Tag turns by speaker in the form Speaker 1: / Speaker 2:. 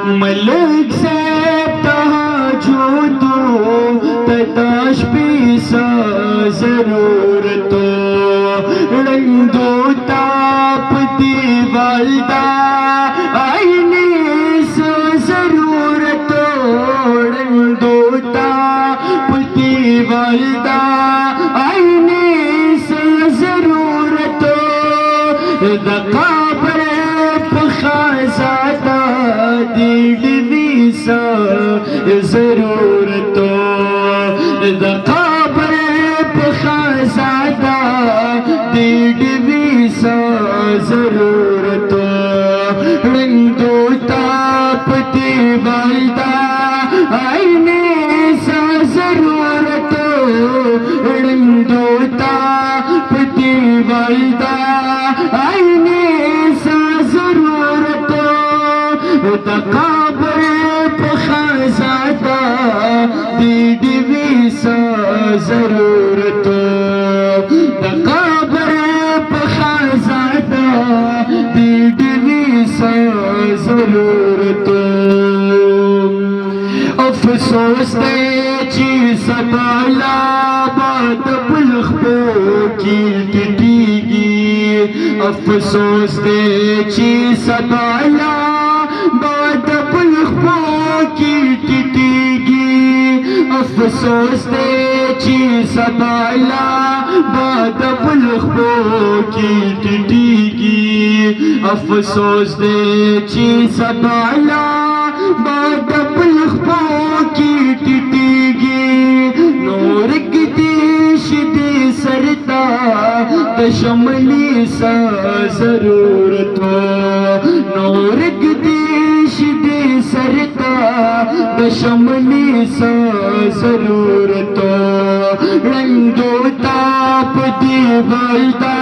Speaker 1: मलिक से तहजूदो तशबीसा जरूरतो रंदो तापती वालदा आईने से जरूरतो रंदो तापती वालदा आईने से जरूरतो दकाबर पखाजादा दिलवीसा जरूरतो दकाबर पखाजादा दिलवीसा जरूरतो रंदो तापती वालदा आईने सा जरूरतो रंदो तापती वालदा आईने सा जरूरतो दकाबर पखाजादा दिलवीसा जरूरतो दकाबर पखाजादा दिलवीसा जरूरतो अफसोस दे चीज़ बाला बात पुलखो की टिटीगी अफसोस दे चीज़ बाला बात पुलखो की टिटीगी अफसोस दे चीज़ बाला बात पुलखो की टिटीगी अफसोस दे चीज़ बाला बात पुलखो की टिटीगी नूर की देश दे सरता दशमली सा जरूरत हो नूर की देश दे सरता दशमली सा जरूरत हो रंगो ताप दी वालदा